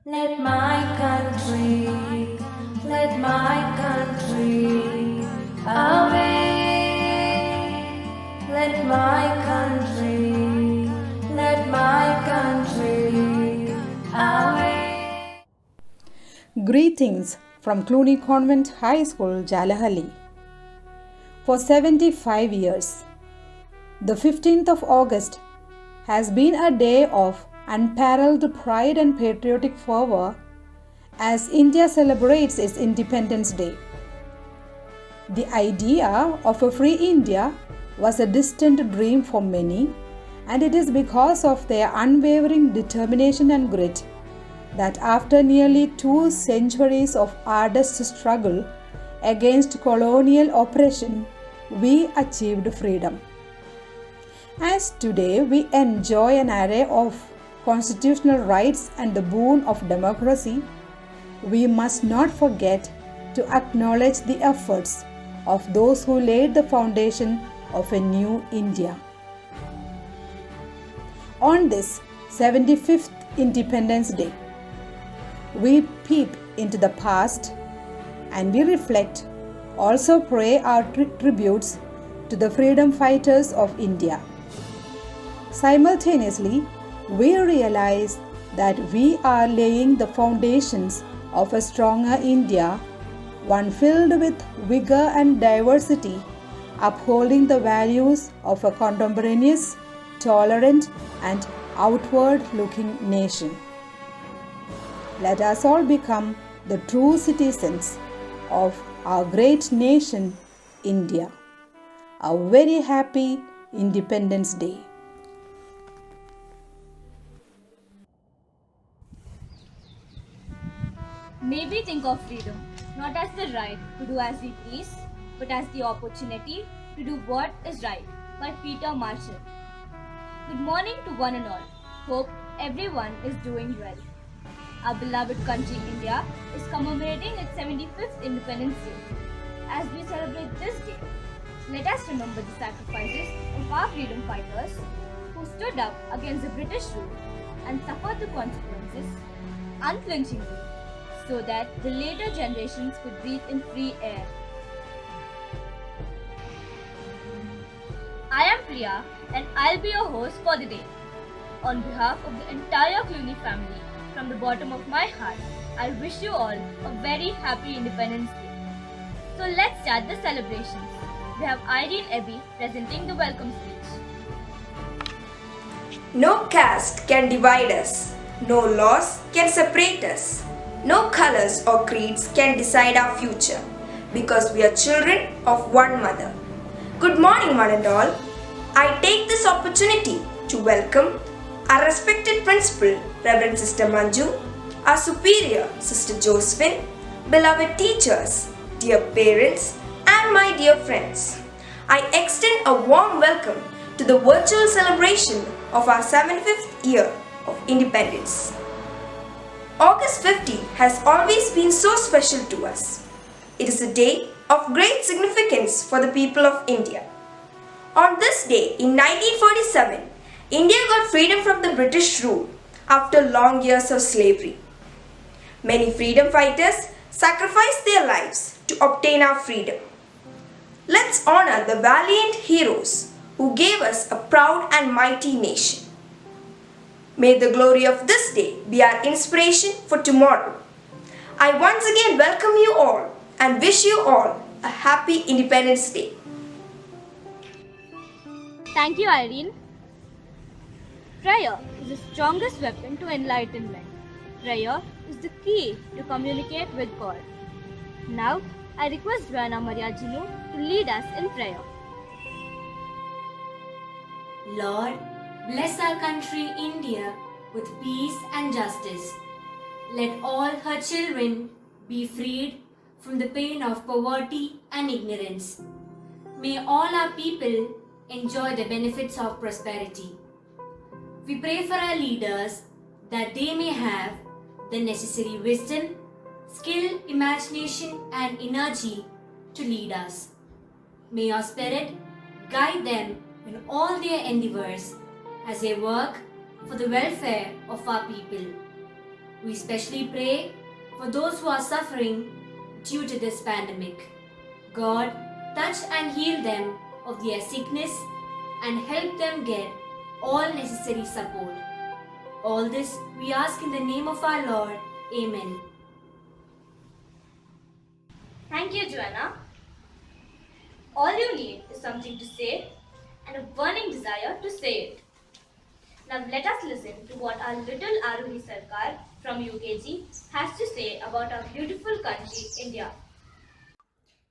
Let my country, let my country away. Let my country, let my country away. Greetings from Clooney Convent High School, Jalahali. For 75 years, the 15th of August has been a day of unparalleled pride and patriotic fervor as India celebrates its Independence Day. The idea of a free India was a distant dream for many, and it is because of their unwavering determination and grit that after nearly 2 centuries of arduous struggle against colonial oppression, we achieved freedom. As today we enjoy an array of constitutional rights and the boon of democracy, we must not forget to acknowledge the efforts of those who laid the foundation of a new India. On this 75th Independence Day, we peep into the past and we reflect, also pay our tributes to the freedom fighters of India. Simultaneously, we realize that we are laying the foundations of a stronger India, one filled with vigor and diversity, upholding the values of a contemporaneous, tolerant, and outward looking nation. Let us all become the true citizens of our great nation, India. A very happy Independence Day. May we think of freedom not as the right to do as we please, but as the opportunity to do what is right. By Peter Marshall. Good morning to one and all. Hope everyone is doing well. Our beloved country India is commemorating its 75th Independence Day. As we celebrate this day, let us remember the sacrifices of our freedom fighters who stood up against the British rule and suffered the consequences unflinchingly so that the later generations could breathe in free air. I am Priya and I'll be your host for the day. On behalf of the entire Clooney family, from the bottom of my heart, I wish you all a very happy Independence Day. So let's start the celebrations. We have Irene Ebby presenting the welcome speech. No caste can divide us. No laws can separate us. No colors or creeds can decide our future because we are children of one mother. Good morning, one and all. I take this opportunity to welcome our respected principal, Reverend Sister Manju, our superior, Sister Josephine, beloved teachers, dear parents, and my dear friends. I extend a warm welcome to the virtual celebration of our 75th year of independence. August 15 has always been so special to us. It is a day of great significance for the people of India. On this day in 1947, India got freedom from the British rule after long years of slavery. Many freedom fighters sacrificed their lives to obtain our freedom. Let's honor the valiant heroes who gave us a proud and mighty nation. May the glory of this day be our inspiration for tomorrow. I once again welcome you all and wish you all a happy Independence Day. Thank you, Irene. Prayer is the strongest weapon to enlightenment. Prayer is the key to communicate with God. Now, I request Joanna Maria Jinu to lead us in prayer. Lord, bless our country India with peace and justice. Let all her children be freed from the pain of poverty and ignorance. May all our people enjoy the benefits of prosperity. We pray for our leaders that they may have the necessary wisdom, skill, imagination, and energy to lead us. May your Spirit guide them in all their endeavors as they work for the welfare of our people. We especially pray for those who are suffering due to this pandemic. God, touch and heal them of their sickness and help them get all necessary support. All this we ask in the name of our Lord. Amen. Thank you, Joanna. All you need is something to say and a burning desire to say it. Now let us listen to what our little Aruhi Sarkar from UKG has to say about our beautiful country, India.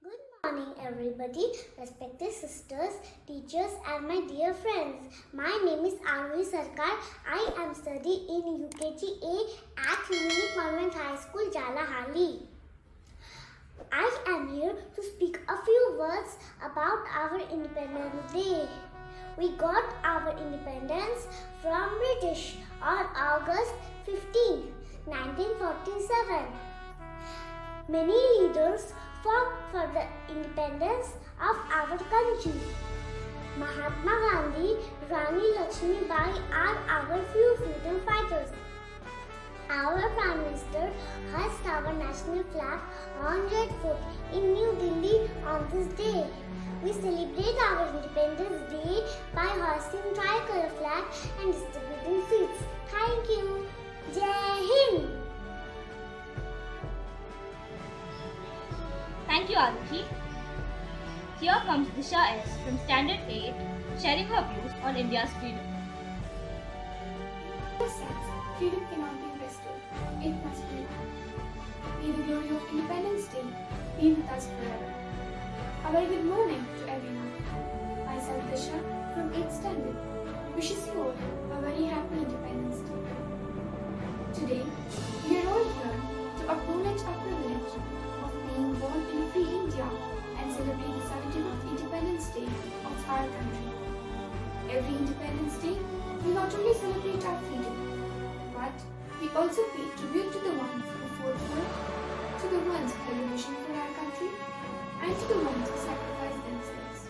Good morning, everybody, respected sisters, teachers, and my dear friends. My name is Aruhi Sarkar. I am studying in UKG A at Cluny Convent High School, Jalahali. I am here to speak a few words about our Independence Day. We got our independence from British on August 15, 1947. Many leaders fought for the independence of our country. Mahatma Gandhi, Rani Lakshmi Bai are our few freedom fighters. Our Prime Minister hoists our national flag on Red Fort in New Delhi on this day. We celebrate our Independence Day by hoisting tricolor flag and distributing sweets. Thank you. Jai Hind. Thank you, Aruhi. Here comes Disha S. from Standard 8, sharing her views on India's freedom. In a sense, freedom cannot be restored. It must be won. May the glory of Independence Day be with us forever. A very good morning to everyone. Myself Disha from 8th Standard wishes you all a very happy Independence Day. Today, we are all here to acknowledge our privilege of being born in free India and celebrate the 75th Independence Day of our country. Every Independence Day, we not only celebrate our freedom, but we also pay tribute to the ones who fought for it, to the ones who had a vision for our country, and to the ones who sacrificed themselves.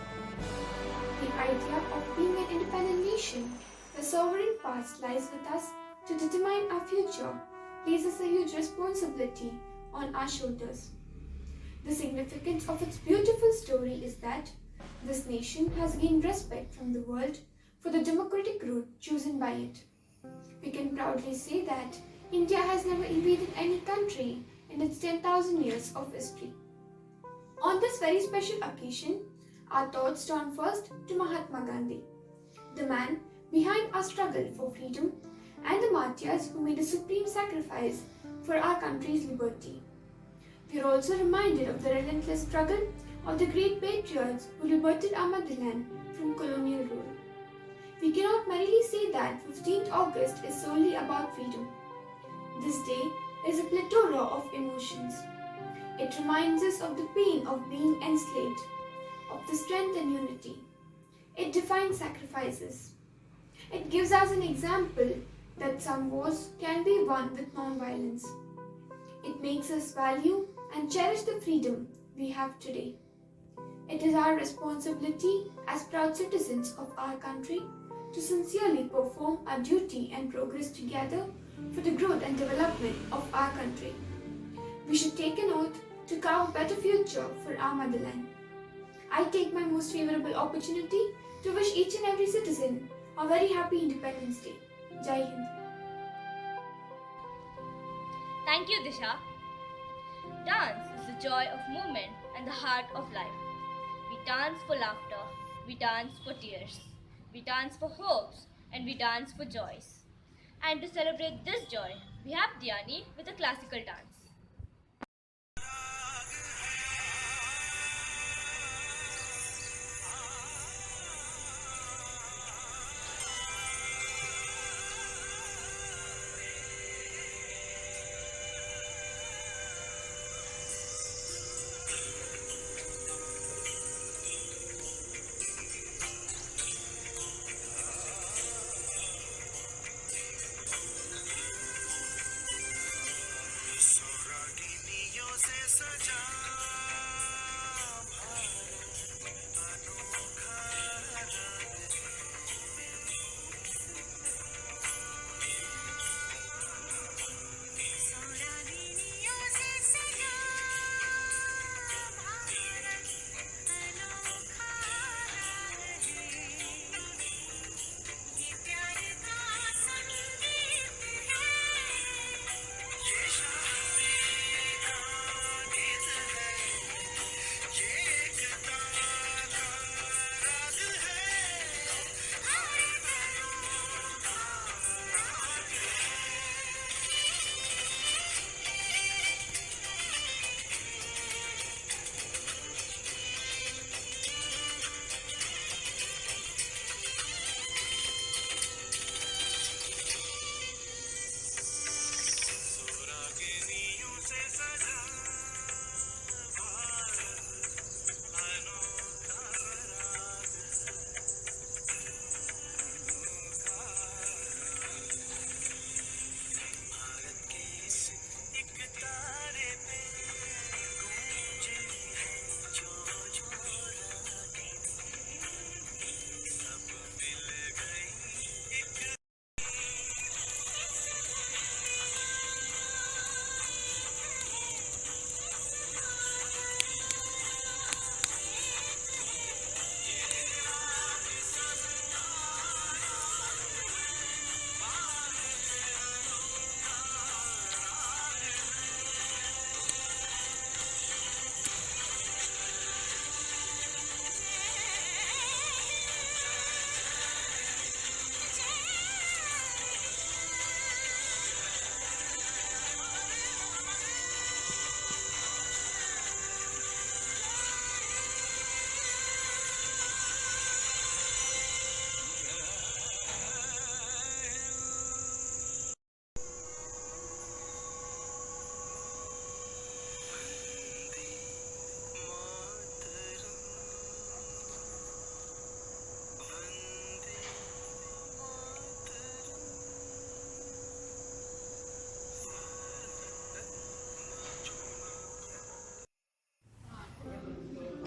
The idea of being an independent nation, the sovereign past lies with us to determine our future, places a huge responsibility on our shoulders. The significance of its beautiful story is that this nation has gained respect from the world for the democratic route chosen by it. We can proudly say that India has never invaded any country in its 10,000 years of history. On this very special occasion, our thoughts turn first to Mahatma Gandhi, the man behind our struggle for freedom and the martyrs who made a supreme sacrifice for our country's liberty. We are also reminded of the relentless struggle of the great patriots who liberated our motherland from colonial rule. We cannot merely say that 15th August is solely about freedom. This day is a plethora of emotions. It reminds us of the pain of being enslaved, of the strength and unity. It defines sacrifices. It gives us an example that some wars can be won with non-violence. It makes us value and cherish the freedom we have today. It is our responsibility as proud citizens of our country to sincerely perform our duty and progress together for the growth and development of our country. We should take an oath to carve a better future for our motherland. I take my most favorable opportunity to wish each and every citizen a very happy Independence Day. Jai Hind. Thank you, Disha. Dance is the joy of movement and the heart of life. We dance for laughter, we dance for tears, we dance for hopes, and we dance for joys. And to celebrate this joy, we have Dhyani with a classical dance. So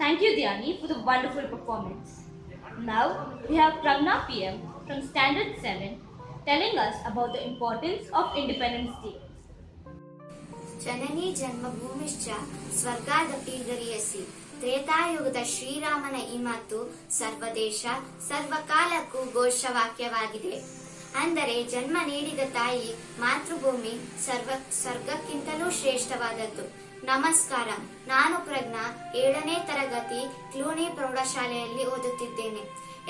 Thank you, Dhyani, for the wonderful performance. Now we have Pragna PM from Standard 7 telling us about the importance of Independence Day. ಜನನಿ ಜನ್ಮಭೂಮಿಶ್ಚ ಸ್ವರ್ಗಾದಪಿ ಗರಿಯಸಿ. ತ್ರೇತಾಯುಗದ ಶ್ರೀರಾಮನ ಈ ಮಾತು ಸರ್ವದೇಶ ಸರ್ವಕಾಲಕ್ಕೂ ಘೋಷವಾಕ್ಯವಾಗಿದೆ. ಅಂದರೆ ಜನ್ಮ ನೀಡಿದ ತಾಯಿ ಮಾತೃಭೂಮಿ ಸ್ವರ್ಗಕ್ಕಿಂತಲೂ ಶ್ರೇಷ್ಠವಾದದ್ದು. ನಮಸ್ಕಾರ, ನಾನು ಪ್ರಜ್ಞಾ 7ನೇ ತರಗತಿ ಕ್ಲೂನಿ ಪ್ರೌಢಶಾಲೆಯಲ್ಲಿ ಓದುತ್ತಿದ್ದೇನೆ.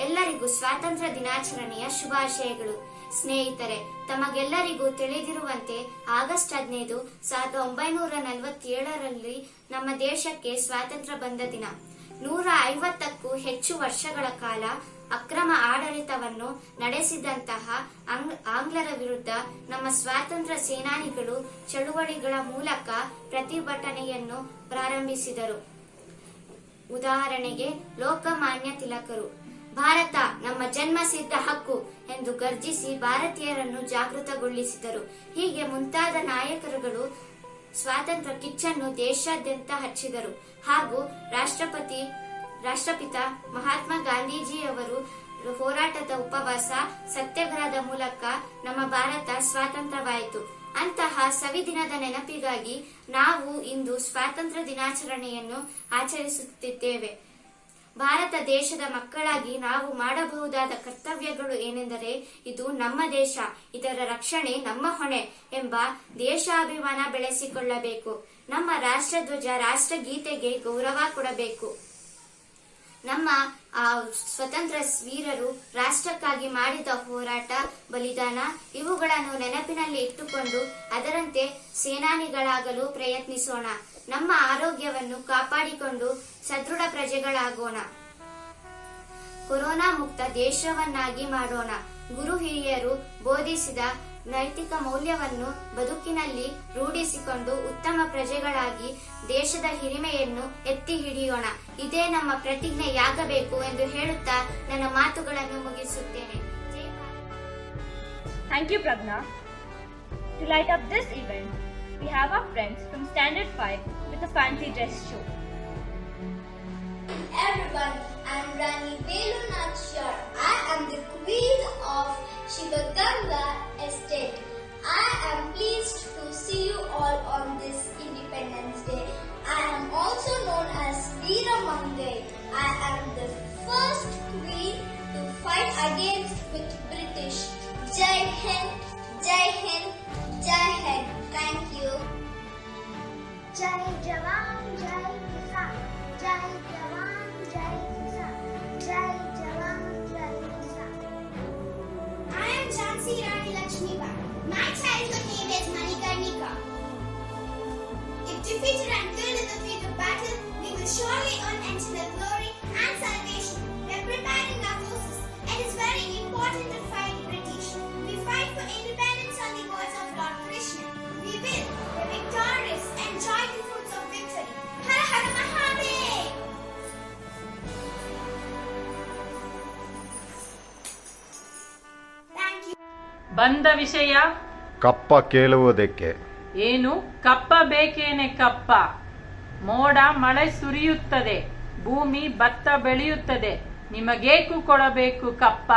ಎಲ್ಲರಿಗೂ ಸ್ವಾತಂತ್ರ್ಯ ದಿನಾಚರಣೆಯ ಶುಭಾಶಯಗಳು. ಸ್ನೇಹಿತರೆ, ತಮಗೆಲ್ಲರಿಗೂ ತಿಳಿದಿರುವಂತೆ ಆಗಸ್ಟ್ 15 1947ರಲ್ಲಿ ನಮ್ಮ ದೇಶಕ್ಕೆ ಸ್ವಾತಂತ್ರ್ಯ ಬಂದ ದಿನ. 150ಕ್ಕೂ ಹೆಚ್ಚು ವರ್ಷಗಳ ಕಾಲ ಅಕ್ರಮ ಆಡಳಿತವನ್ನು ನಡೆಸಿದಂತಹ ಆಂಗ್ಲರ ವಿರುದ್ಧ ನಮ್ಮ ಸ್ವಾತಂತ್ರ್ಯ ಸೇನಾನಿಗಳು ಚಳುವಳಿಗಳ ಮೂಲಕ ಪ್ರತಿಭಟನೆಯನ್ನು ಪ್ರಾರಂಭಿಸಿದರು. ಉದಾಹರಣೆಗೆ ಲೋಕಮಾನ್ಯ ತಿಲಕರು ಭಾರತ ನಮ್ಮ ಜನ್ಮಸಿದ್ಧ ಹಕ್ಕು ಎಂದು ಗರ್ಜಿಸಿ ಭಾರತೀಯರನ್ನು ಜಾಗೃತಗೊಳಿಸಿದರು. ಹೀಗೆ ಮುಂತಾದ ನಾಯಕರುಗಳು ಸ್ವಾತಂತ್ರ್ಯ ಕಿಚ್ಚನ್ನು ದೇಶಾದ್ಯಂತ ಹಚ್ಚಿದರು. ಹಾಗೂ ರಾಷ್ಟ್ರಪಿತ ಮಹಾತ್ಮ ಗಾಂಧೀಜಿಯವರು ಹೋರಾಟದ ಉಪವಾಸ ಸತ್ಯಾಗ್ರಹದ ಮೂಲಕ ನಮ್ಮ ಭಾರತ ಸ್ವಾತಂತ್ರ್ಯವಾಯಿತು. ಅಂತಹ ಸವಿದಿನದ ನೆನಪಿಗಾಗಿ ನಾವು ಇಂದು ಸ್ವಾತಂತ್ರ್ಯ ದಿನಾಚರಣೆಯನ್ನು ಆಚರಿಸುತ್ತಿದ್ದೇವೆ. ಭಾರತ ದೇಶದ ಮಕ್ಕಳಾಗಿ ನಾವು ಮಾಡಬಹುದಾದ ಕರ್ತವ್ಯಗಳು ಏನೆಂದರೆ, ಇದು ನಮ್ಮ ದೇಶ, ಇದರ ರಕ್ಷಣೆ ನಮ್ಮ ಹೊಣೆ ಎಂಬ ದೇಶಾಭಿಮಾನ ಬೆಳೆಸಿಕೊಳ್ಳಬೇಕು. ನಮ್ಮ ರಾಷ್ಟ್ರಧ್ವಜ, ರಾಷ್ಟ್ರಗೀತೆಗೆ ಗೌರವ ಕೊಡಬೇಕು. ನಮ್ಮ ಸ್ವತಂತ್ರ ವೀರರು ರಾಷ್ಟ್ರಕ್ಕಾಗಿ ಮಾಡಿದ ಹೋರಾಟ, ಬಲಿದಾನ ಇವುಗಳನ್ನು ನೆನಪಿನಲ್ಲಿ ಇಟ್ಟುಕೊಂಡು ಅದರಂತೆ ಸೇನಾನಿಗಳಾಗಲು ಪ್ರಯತ್ನಿಸೋಣ. ನಮ್ಮ ಆರೋಗ್ಯವನ್ನು ಕಾಪಾಡಿಕೊಂಡು ಸದೃಢ ಪ್ರಜೆಗಳಾಗೋಣ. ಕೊರೋನಾ ಮುಕ್ತ ದೇಶವನ್ನಾಗಿ ಮಾಡೋಣ. ಗುರು ಹಿರಿಯರು ಬೋಧಿಸಿದ ನೈತಿಕ ಮೌಲ್ಯವನ್ನು ಬದುಕಿನಲ್ಲಿ ರೂಢಿಸಿಕೊಂಡು ಉತ್ತಮ ಪ್ರಜೆಗಳಾಗಿ ದೇಶದ ಹಿರಿಮೆಯನ್ನು ಎತ್ತಿ ಹಿಡಿಯೋಣ. ಇದೇ ನಮ್ಮ ಪ್ರತಿಜ್ಞೆಯಾಗಬೇಕು ಎಂದು ಹೇಳುತ್ತಾ ನನ್ನ ಮಾತುಗಳನ್ನು ಮುಗಿಸುತ್ತೇನೆ. Thank you, Pragna. To light up this event, we have our friends from Standard 5 with a fancy dress show. Everyone, I'm Rani Velu Nakshar. I am the Queen of Shivaganga Estate. I am pleased to see you all on this Independence Day. I am also known as Veera Mangai. I am the first queen to fight against with British. Jai Hind, Jai Hind, Jai Hind. Thank you. Jai Jawan, Jai Kisan. Jai Jawan, Jai Kisan. Jai Jawan, Jai Kisan. I am Jhansi Rani Lakshmibai. My childhood name is Manikarnika. If defeated and killed in the field of battle, we will surely earn eternal glory and salvation. We are preparing our forces. It is very important to fight British. We fight for independence on the words of Lord Krishna. We will be victorious and enjoy the fruits of victory. Har Har Mahadev! Thank you. ಬಂದ ವಿಷಯ ಕಪ್ಪ ಕೇಳುವುದಕ್ಕೆ. ಏನು? ಕಪ್ಪ ಬೇಕೇನೆ? ಕಪ್ಪ. ಮೋಡ ಮಳೆ ಸುರಿಯುತ್ತದೆ, ಭೂಮಿ ಭತ್ತ ಬೆಳೆಯುತ್ತದೆ, ನಿಮಗೇಕು ಕೊಡಬೇಕು ಕಪ್ಪ?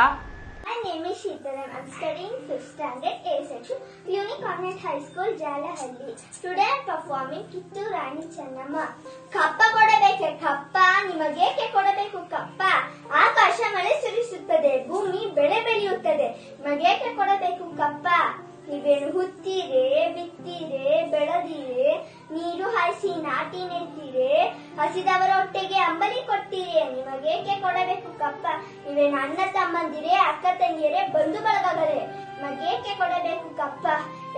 My name is Sheetaram. I'm studying 5th standard A section, Cluny Convent High School, Jalahalli. Today I'm performing Kittu Rani Channamma. ಕಪ್ಪ ಕೊಡಬೇಕೆ ಕಪ್ಪ? ನಿಮಗೇಕೆ ಕೊಡಬೇಕು ಕಪ್ಪ? ಆಕಾಶ ಮಳೆ ಸುರಿಸುತ್ತದೆ, ಭೂಮಿ ಬೆಳೆ ಬೆಳೆಯುತ್ತದೆ, ನಿಮಗೇಕೆ ಕೊಡಬೇಕು ಕಪ್ಪ? ನೀವೇನು ಹುತ್ತೀರೆ, ಬಿತ್ತೀರೆ, ಬೆಳೆದೀರೆ, ನೀರು ಹಾಯಿಸಿ ನಾಟಿ ನೆಡ್ತೀರೆ, ಹಸಿದವರ ಹೊಟ್ಟೆಗೆ ಅಂಬಲಿ ಕೊಡ್ತೀರಿ, ನಿಮಗೇಕೆ ಕೊಡಬೇಕು ಕಪ್ಪ? ನೀವೇನು ಅಣ್ಣ ತಮ್ಮಂದಿರೆ, ಅಕ್ಕ ತಂಗಿಯರೆ, ಬಂಧು ಬಳಗಗಳೇ, ನಿಮಗೇಕೆ ಕೊಡಬೇಕು ಕಪ್ಪ?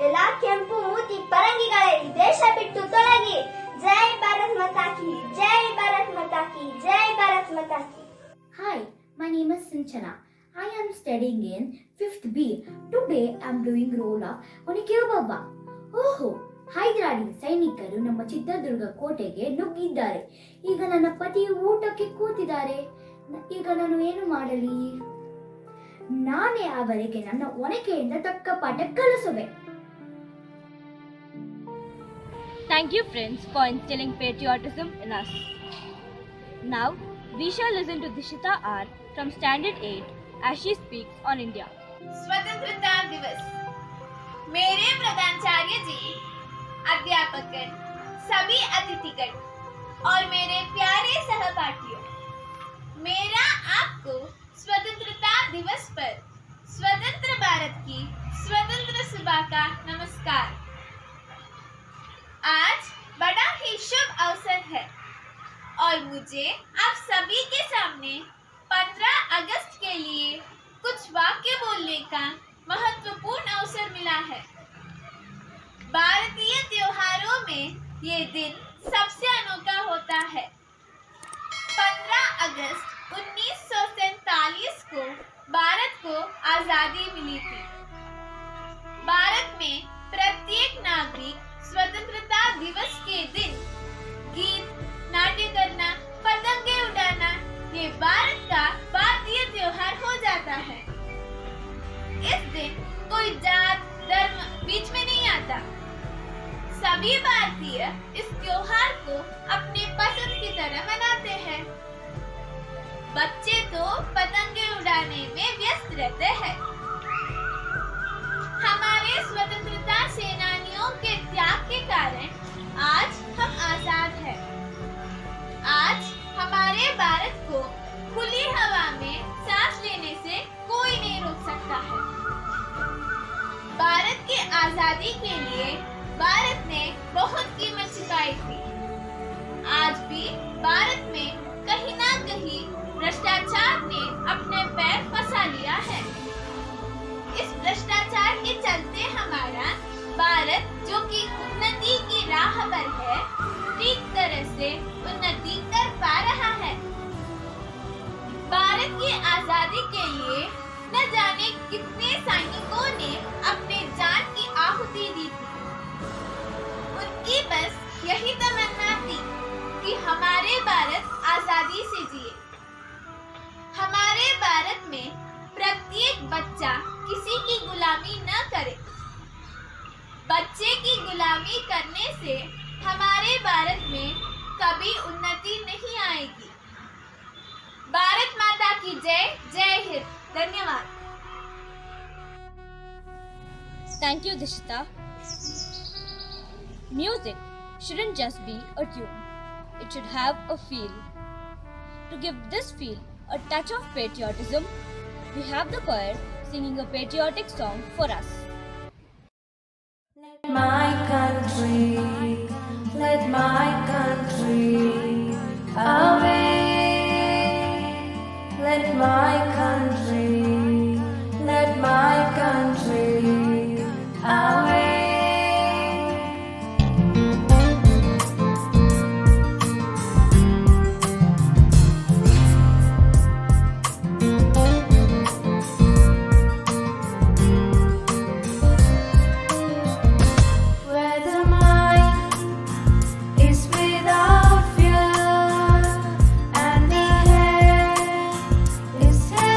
ಎಲ್ಲಾ ಕೆಂಪು ಮೂತಿ ಪರಂಗಿಗಳೇ, ಈ ದೇಶ ಬಿಟ್ಟು ತೊಲಗಿ. ಜೈ ಭಾರತ್ ಮಾತಾ ಕಿ, ಜೈ ಭಾರತ್ ಮಾತಾ ಕಿ, ಜೈ ಭಾರತ್ ಮಾತಾ ಕಿ. Hi, my name is Sinchana. I am studying in 5th B. Today I am doing role of Onikirubabba. ಓಹೋ, ಹೈದರಾಲಿ ಸೈನಿಕರು ನಮ್ಮ ಚಿತ್ರದುರ್ಗ ಕೋಟೆಗೆ ನುಗ್ಗಿದ್ದಾರೆ. ಈಗ ನನ್ನ ಪತಿ ಊಟಕ್ಕೆ ಕೂತಿದ್ದಾರೆ. ಈಗ ನಾನು ಏನು ಮಾಡಲಿ? ನಾನೇ ಅವರಿಗೆ ನನ್ನ ಒನಕೆಯಿಂದ ತಕ್ಕ ಪಾಠ ಕಲಿಸುವೆ. Thank you, friends, for instilling patriotism in us. Now, we shall listen to Dishita R from Standard 8 as she speaks on India. स्वतंत्रता दिवस। मेरे प्रधानाचार्य जी, अध्यापकगण, सभी अतिथिगण और मेरे प्यारे सहपाठियों, मेरा आपको स्वतंत्रता दिवस पर स्वतंत्र भारत की स्वतंत्र सुबह का नमस्कार। आज बड़ा ही शुभ अवसर है और मुझे आप सभी के सामने 15 अगस्त के लिए कुछ वाक्य बोलने का महत्वपूर्ण अवसर मिला है। भारतीय त्योहारों में ये दिन सबसे अनोखा होता है। 15 अगस्त 1947 को भारत को आजादी मिली थी। भारत में प्रत्येक नागरिक स्वतंत्रता दिवस के दिन गीत, नाट्य करना, पतंगे उड़ाना, ये भारत का भारतीय त्योहार हो जाता है। इस दिन कोई जात, धर्म बीच में नहीं आता। सभी भारतीय इस त्योहार को अपने पसंद की तरह मनाते हैं। बच्चे तो पतंगे उड़ाने में व्यस्त रहते हैं। हमारे स्वतंत्रता सेनानियों के त्याग के कारण आज हम आजाद हैं। आज हमारे भारत को खुली हवा में सांस लेने से कोई नहीं रोक सकता है। भारत की आजादी के लिए भारत ने बहुत कीमत चुकाई थी। आज भी भारत में कहीं ना कहीं भ्रष्टाचार ने अपने पैर फंसा लिया है। इस भ्रष्टाचार के चलते हमारा भारत, जो कि उन्नति की राह पर है, ठीक तरह से उन्नति कर पा रहा है। भारत की आजादी के लिए न जाने कितने सैनिकों ने अपने जान की आहुति दी थी। उनकी बस यही तमन्ना थी कि हमारे भारत आजादी से जिए। हमारे भारत में प्रत्येक बच्चा किसी की गुलामी न करे। बच्चे की गुलामी करने से हमारे भारत में कभी उन्नति नहीं आएगी। भारत माता की जय। जय हिंद। धन्यवाद। Thank you, Dishita. Music shouldn't just be a tune. It should have a feel. To give this feel a touch of patriotism, we have the choir singing a patriotic song for us. Let my country away. Let my country away. Where the mind is without fear and the head is held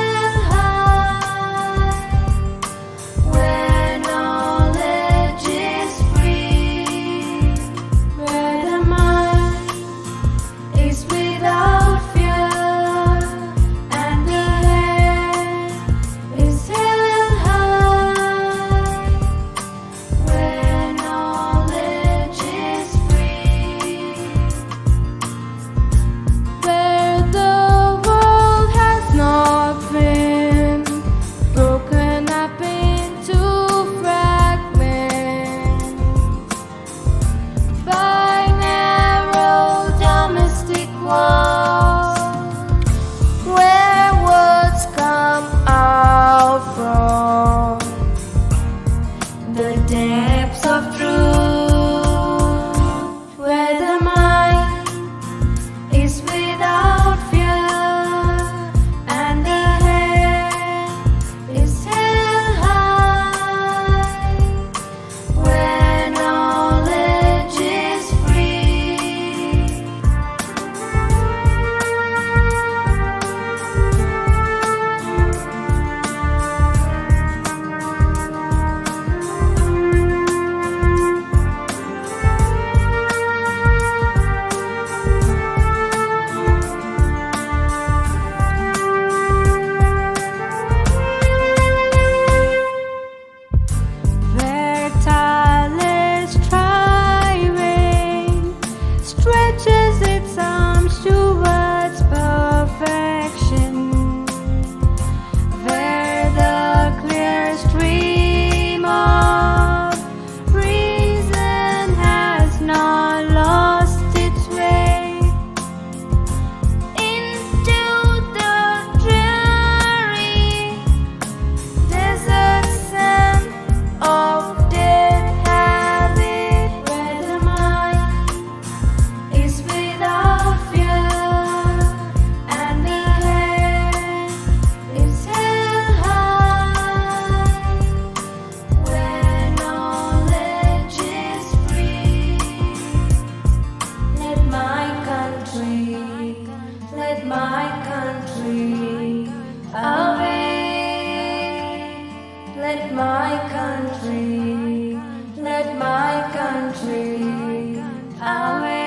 country. Awake.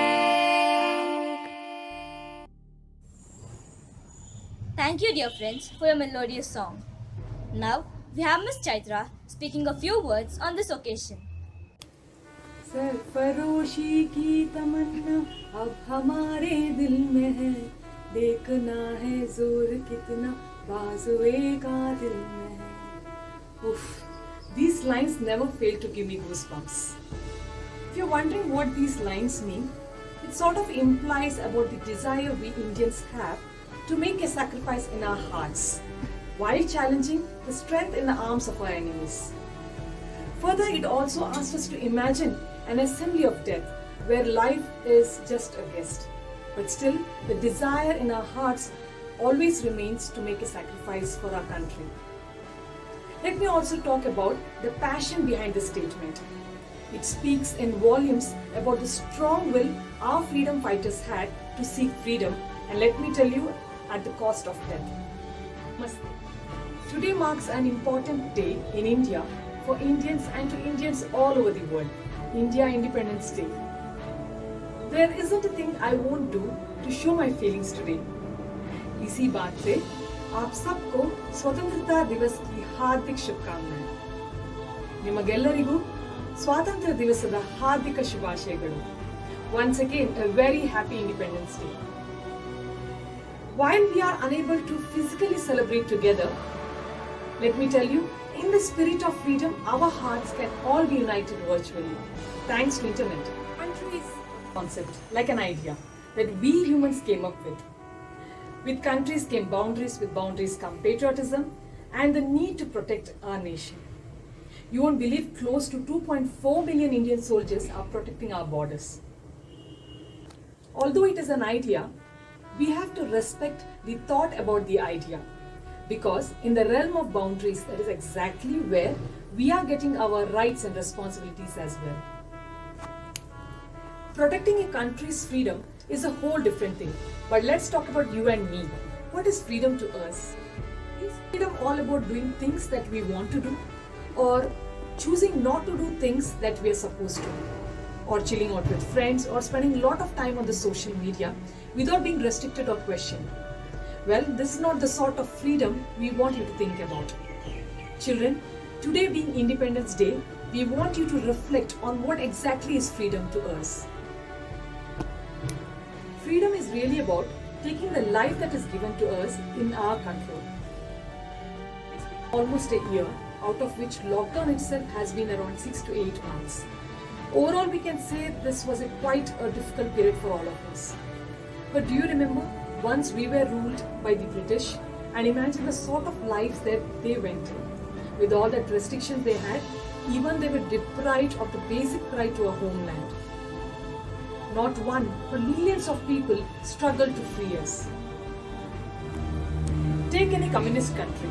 Thank you, dear friends, for your melodious song. Now, we have Miss Chaitra speaking a few words on this occasion. सरफरोशी की तमन्ना अब हमारे दिल में है, देखना है जोर कितना बाजुए का दिल में है. Oof, these lines never fail to give me goosebumps. If you're wondering what these lines mean, it sort of implies about the desire we Indians have to make a sacrifice in our hearts, while challenging the strength in the arms of our enemies. Further, it also asks us to imagine an assembly of death where life is just a guest. But still, the desire in our hearts always remains to make a sacrifice for our country. Let me also talk about the passion behind this statement. It speaks in volumes about the strong will our freedom fighters had to seek freedom, and let me tell you, at the cost of death. Today marks an important day in India for Indians and to Indians all over the world, India Independence Day. There isn't a thing I won't do to show my feelings today. इसी बात से आप सबको स्वतंत्रता दिवस की हार्दिक शुभकामनाएं. ನಿಮಗೆಲ್ಲರಿಗೂ ಸ್ವಾತಂತ್ರ್ಯ ದಿವಸದ ಹಾರ್ದಿಕ ಶುಭಾಶಯಗಳು. Once again, a very happy Independence Day. While we are unable to physically celebrate together, let me tell you, in the spirit of freedom, our hearts can all be united virtually, thanks to internet. Country is a concept, like an idea, that we humans came up with. With countries came boundaries, with boundaries come patriotism, and the need to protect our nation. You won't believe close to 2.4 million Indian soldiers are protecting our borders. Although it is an idea, we have to respect the thought about the idea, because in the realm of boundaries, that is exactly where we are getting our rights and responsibilities as well. Protecting a country's freedom is a whole different thing, but let's talk about you and me. What is freedom to us? Is freedom all about doing things that we want to do, or choosing not to do things that we are supposed to do, or chilling out with friends, or spending a lot of time on the social media without being restricted or questioned? Well, this is not the sort of freedom we want you to think about. Children, today being Independence Day, we want you to reflect on what exactly is freedom to us. Freedom is really about taking the life that is given to us in our control. It's been almost a year, out of which lockdown itself has been around 6 to 8 months. Overall, we can say this was quite a difficult period for all of us. But do you remember, once we were ruled by the British, and imagine the sort of lives that they went through. With all that restrictions they had, even they were deprived of the basic right to a homeland. Not one, but millions of people struggled to free us. Take any communist country.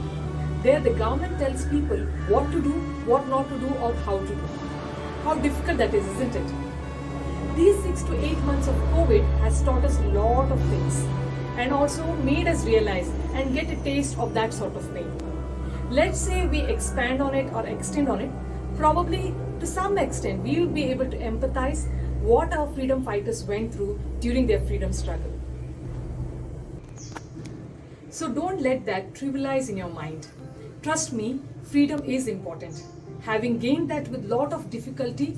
There the government tells people what to do, what not to do, or how to do. How difficult that is, isn't it? These 6 to 8 months of COVID has taught us a lot of things, and also made us realize and get a taste of that sort of pain. Let's say we expand on it or extend on it, probably to some extent we will be able to empathize what our freedom fighters went through during their freedom struggle. So don't let that trivialize in your mind. Trust me, freedom is important. Having gained that with lot of difficulty,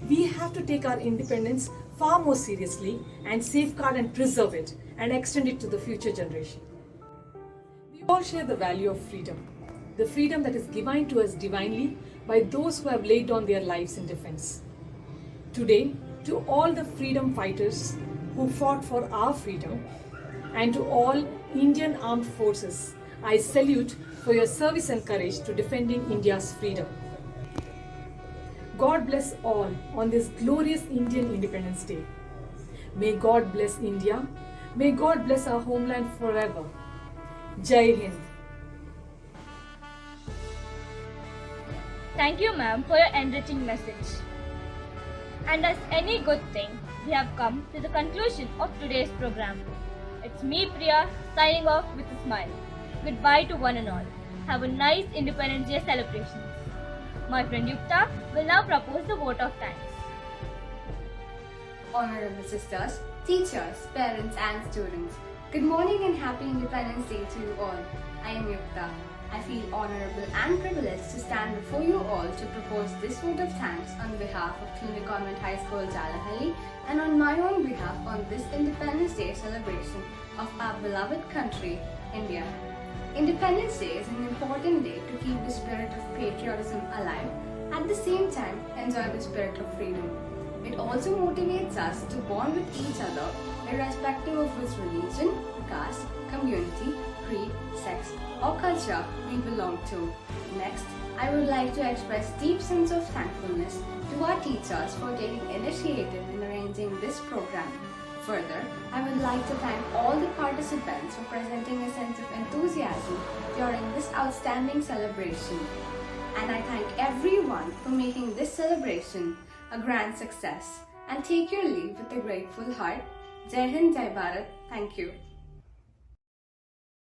we have to take our independence far more seriously and safeguard and preserve it and extend it to the future generation. We all share the value of freedom, the freedom that is given to us divinely by those who have laid down their lives in defense. Today, to all the freedom fighters who fought for our freedom, and to all Indian armed forces, I salute for your service and courage to defending India's freedom. God bless all on this glorious Indian Independence Day. May God bless India. May God bless our homeland forever. Jai Hind. Thank you, ma'am, for your enriching message. And as any good thing, we have come to the conclusion of today's program. It's me, Priya, signing off with a smile. Goodbye to one and all. Have a nice Independence Day celebration. My friend Yukta will now propose the vote of thanks. honorable sisters, teachers, parents and students. Good morning and happy Independence Day to you all. I am Yukta. I feel honorable and privileged to stand before you all to propose this vote of thanks on behalf of Cluny Convent High School, Jalahalli, and on my own behalf on this Independence Day celebration of our beloved country, India. Independence Day is an important day to keep the spirit of patriotism alive, at the same time enjoy the spirit of freedom. It also motivates us to bond with each other irrespective of which religion, caste, community, creed, sex or culture we belong to. Next, I would like to express deep sense of thankfulness to our teachers for taking initiative in arranging this program. Further, I would like to thank all the participants for presenting a sense of enthusiasm during this outstanding celebration. And I thank everyone for making this celebration a grand success. And take your leave with a grateful heart. Jai Hind, Jai Bharat. Thank you.